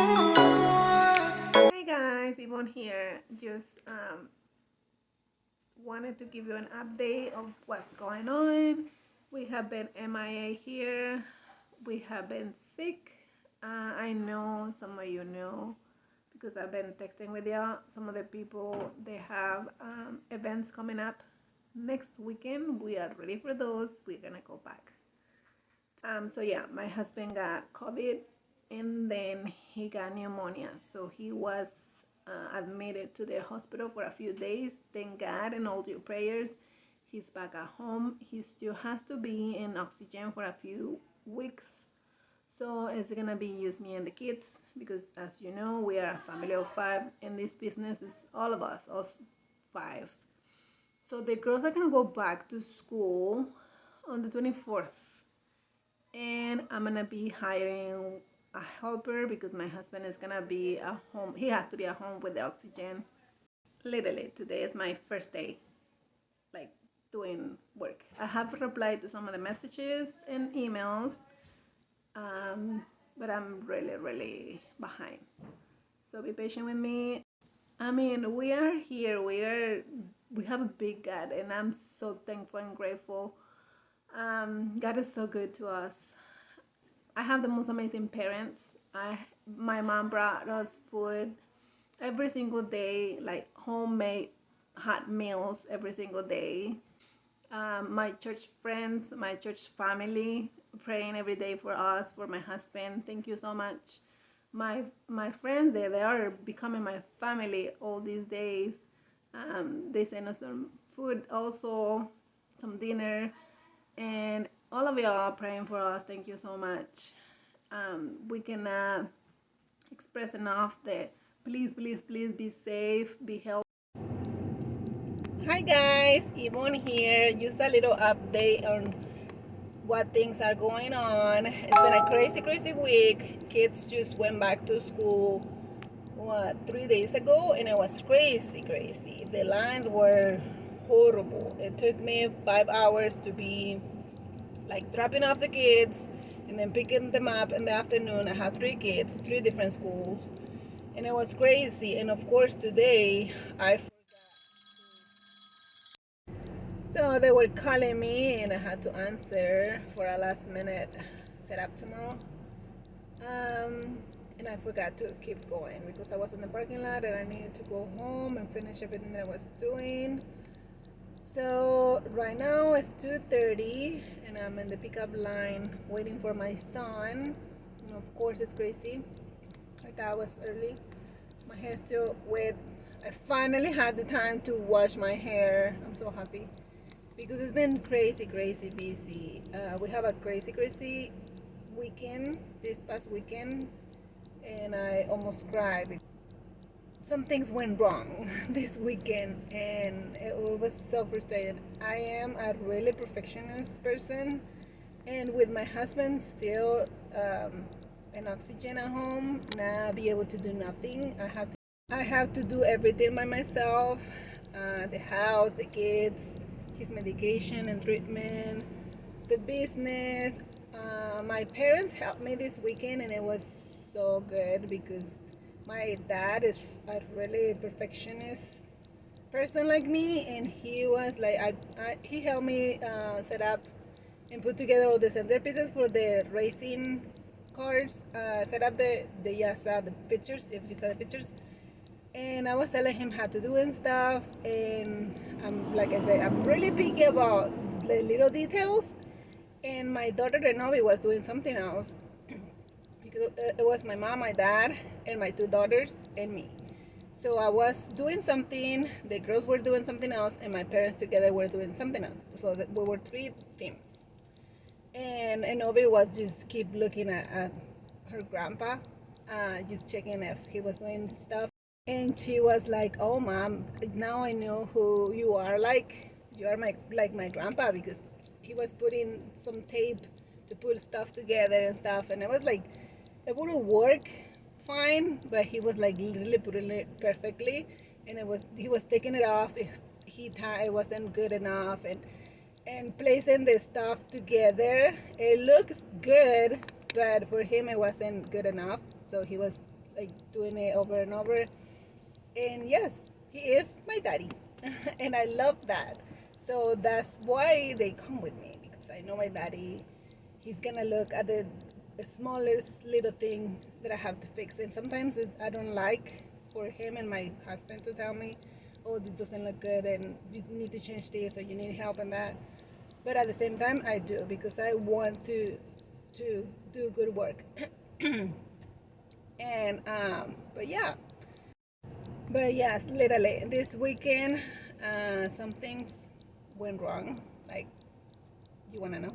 Hey guys, Yvonne here. Just wanted to give you an update of what's going on. We have been MIA here. We have been sick. I know some of you know because I've been texting with y'all. Some of the people, they have events coming up next weekend. We are ready for those. We're gonna go back. So yeah, my husband got COVID and then he got pneumonia. So he was admitted to the hospital for a few days. Thank God and all your prayers, he's back at home. He still has to be in oxygen for a few weeks. So it's gonna be just me and the kids because, as you know, we are a family of 5 and this business is all of us, us 5. So the girls are gonna go back to school on the 24th, and I'm gonna be hiring a helper because my husband is gonna be at home. He has to be at home with the oxygen. Literally, today is my first day, like, doing work. I have replied to some of the messages and emails, but I'm really behind. So be patient with me. I mean, we are here. We have a big God, and I'm so thankful and grateful. God is so good to us. I have the most amazing parents. My mom brought us food every single day, like homemade hot meals every single day. My church friends, my church family, praying every day for us, for my husband. Thank you so much. My friends, they are becoming my family all these days. They send us some food also, some dinner, and all of y'all are praying for us. Thank you so much. We cannot express enough that please be safe, be healthy. Hi guys, Yvonne here. Just a little update on what things are going on. It's been a crazy week. Kids just went back to school 3 days ago, and it was crazy. The lines were horrible. It took me 5 hours to be like dropping off the kids and then picking them up in the afternoon. I have 3 kids, 3 different schools, and it was crazy. And of course today I forgot. So they were calling me and I had to answer for a last minute setup tomorrow. And I forgot to keep going because I was in the parking lot and I needed to go home and finish everything that I was doing. So right now it's 2:30 and I'm in the pickup line waiting for my son. And of course it's crazy. I thought it was early. My hair is still wet. I finally had the time to wash my hair. I'm so happy because it's been crazy busy. We have a crazy weekend this past weekend, and I almost cried. Some things went wrong this weekend, and it was so frustrating. I am a really perfectionist person, and with my husband still in oxygen at home, not be able to do nothing. I have to do everything by myself. The house, the kids, his medication and treatment, the business. My parents helped me this weekend, and it was so good because my dad is a really perfectionist person like me, and he was like, he helped me set up and put together all the centerpieces for the racing cars. Set up the pictures, if you saw the pictures, and I was telling him how to do and stuff. And like I said, I'm really picky about the little details. And my daughter Renovi was doing something else because it was my mom, my dad, and my 2 daughters and me. So I was doing something, the girls were doing something else, and my parents together were doing something else. So we were 3 teams. And Renovi was just keep looking at her grandpa, just checking if he was doing stuff. And she was like, "Oh, mom, now I know who you are. Like, you are my grandpa," because he was putting some tape to put stuff together and stuff. And it was like, it wouldn't work fine, but he was like literally putting it perfectly. And he was taking it off if he thought it wasn't good enough, and placing the stuff together. It looked good, but for him it wasn't good enough. So he was like doing it over and over. And yes, he is my daddy. And I love that. So that's why they come with me, because I know my daddy, he's gonna look at the smallest little thing that I have to fix. And sometimes I don't like for him and my husband to tell me, oh, this doesn't look good and you need to change this or you need help in that. But at the same time, I do, because I want to do good work. And but yeah, but yes, literally this weekend, some things went wrong. Like, you wanna know?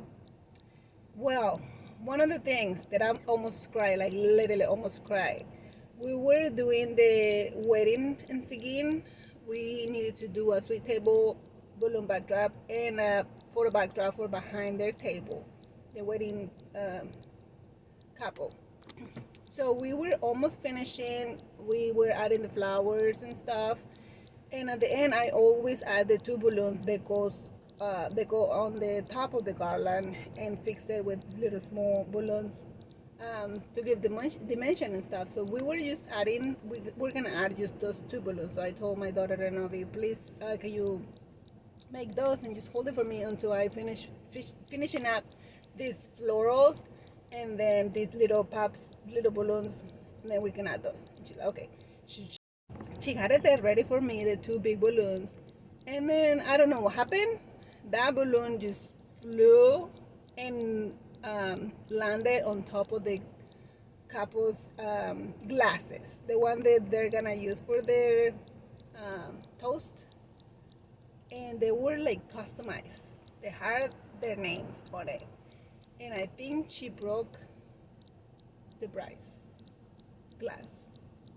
Well, one of the things that I almost cried, like literally almost cried, we were doing the wedding in Seguin. We needed to do a sweet table balloon backdrop and a photo backdrop for behind their table, the wedding couple. So we were almost finishing. We were adding the flowers and stuff. And at the end, I always add the two balloons that go on the top of the garland and fix it with little small balloons to give the dimension and stuff. So we were just adding. We're gonna add just those two balloons. So I told my daughter Renovi, please, can you make those and just hold it for me until I finishing up these florals and then these little pops, little balloons, and then we can add those. And she's like, okay. She had it there ready for me, the two big balloons, and then I don't know what happened. That balloon just flew and landed on top of the couple's glasses, the one that they're gonna use for their toast, and they were like customized. They had their names on it, and I think she broke the bride's glass.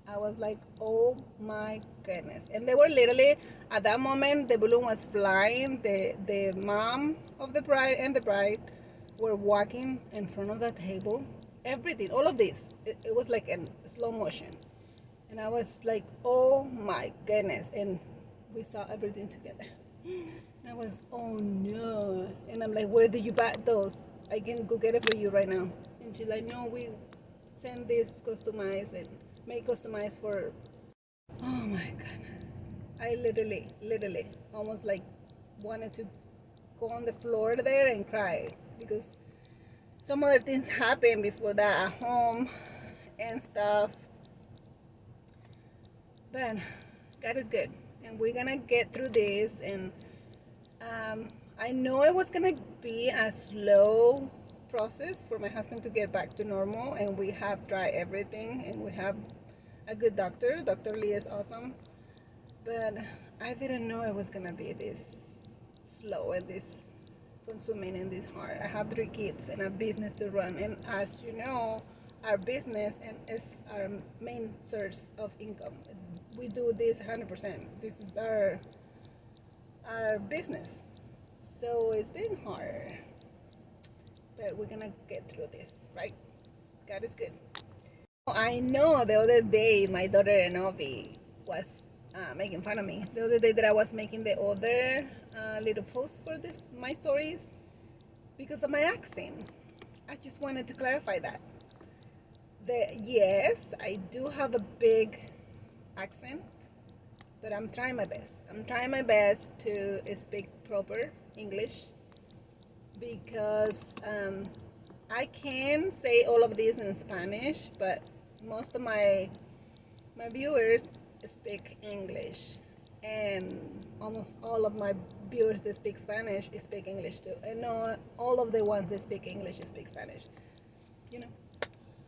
I was like, oh my goodness. And they were literally, at that moment, the balloon was flying. The mom of the bride and the bride were walking in front of the table. Everything, all of this, it was like in slow motion. And I was like, oh my goodness. And we saw everything together. And I was, oh no. And I'm like, where did you buy those? I can go get it for you right now. And she's like, no, we send this customized and make customized for. Oh my goodness. I literally almost like wanted to go on the floor there and cry, because some other things happened before that at home and stuff. But God is good, and we're gonna get through this. And I know it was gonna be a slow process for my husband to get back to normal, and we have tried everything, and we have a good doctor. Dr. Lee is awesome, but I didn't know it was gonna be this slow and this consuming and this hard. I have 3 kids and a business to run, and as you know, our business and is our main source of income. We do this 100%. This is our business, so it's been hard, but we're gonna get through this, right? God is good. I know the other day my daughter Enovi was making fun of me. The other day that I was making the other little post for this my stories because of my accent. I just wanted to clarify that. Yes, I do have a big accent, but I'm trying my best. I'm trying my best to speak proper English, because I can say all of this in Spanish, but most of my viewers speak English, and almost all of my viewers that speak Spanish speak English too, and not all of the ones that speak English speak Spanish, you know.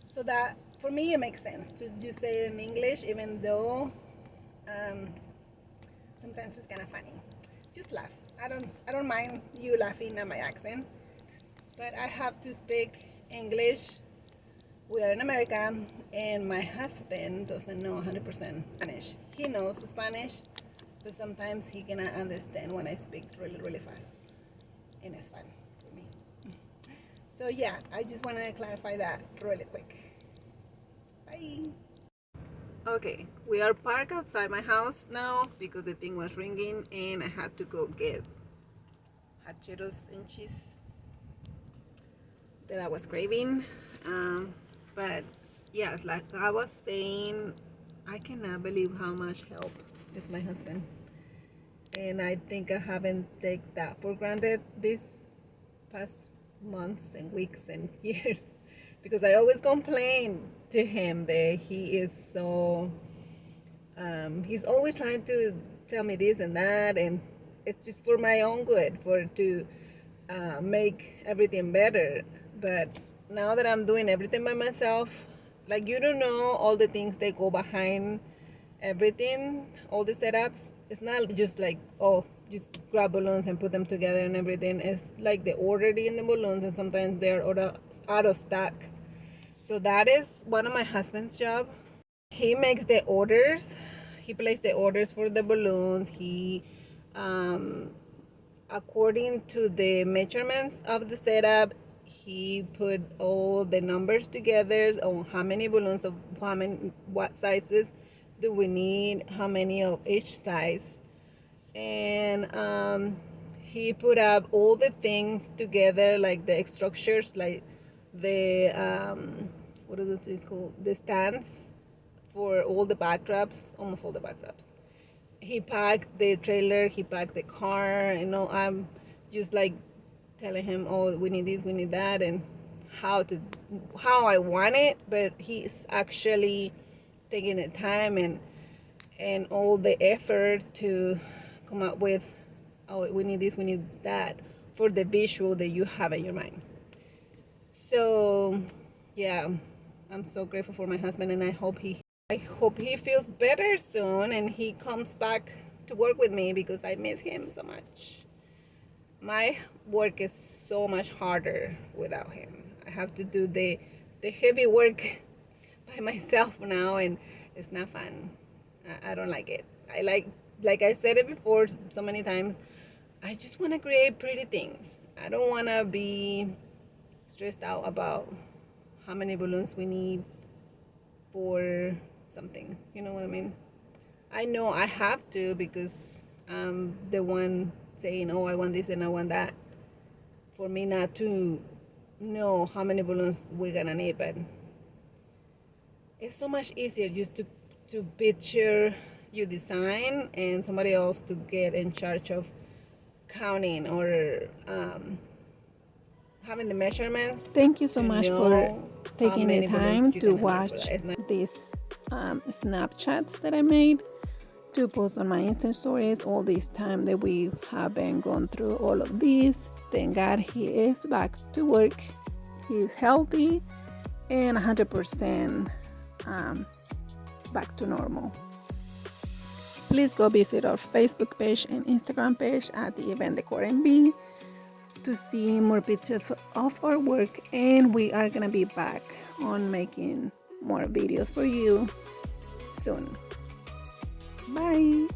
So that for me it makes sense to just say it in English, even though sometimes it's kind of funny. Just laugh. I don't mind you laughing at my accent, but I have to speak English. We are in America, and my husband doesn't know 100% Spanish. He knows Spanish, but sometimes he cannot understand when I speak really fast, and it's fun for me. So yeah, I just wanted to clarify that really quick. Bye. Okay, we are parked outside my house now because the thing was ringing, and I had to go get hacheros and cheese that I was craving. But yes, like I was saying, I cannot believe how much help is my husband. And I think I haven't taken that for granted these past months and weeks and years because I always complain to him that he is so he's always trying to tell me this and that, and it's just for my own good, for to make everything better. But now that I'm doing everything by myself, like you don't know all the things that go behind everything, all the setups. It's not just like, oh, just grab balloons and put them together and everything. It's like the order in the balloons, and sometimes they're out of stock. So that is one of my husband's job. He makes the orders. He places the orders for the balloons. He according to the measurements of the setup, he put all the numbers together on how many balloons of how many, what sizes do we need, how many of each size, and he put up all the things together, like the structures, like the what is it called, the stands for all the backdrops, almost all the backdrops. He packed the trailer, he packed the car. I'm just like telling him, oh, we need this, we need that, and how I want it. But he's actually taking the time and all the effort to come up with, oh, we need this, we need that, for the visual that you have in your mind. So yeah, I'm so grateful for my husband, and I hope he feels better soon and he comes back to work with me, because I miss him so much. My work is so much harder without him. I have to do the heavy work by myself now, and it's not fun. I don't like it. I like I said it before so many times, I just want to create pretty things. I don't want to be stressed out about how many balloons we need for something. You know what I mean? I know I have to, because I'm the one saying, oh, I want this and I want that. For me not to know how many balloons we're gonna need, but it's so much easier just to picture your design and somebody else to get in charge of counting or having the measurements. Thank you so much for taking the time to watch these Snapchats that I made to post on my Insta stories all this time that we have been going through all of this. Thank God he is back to work. He is healthy and 100% back to normal. Please go visit our Facebook page and Instagram page at the Event Decor MB to see more pictures of our work, and we are gonna be back on making more videos for you soon. Bye.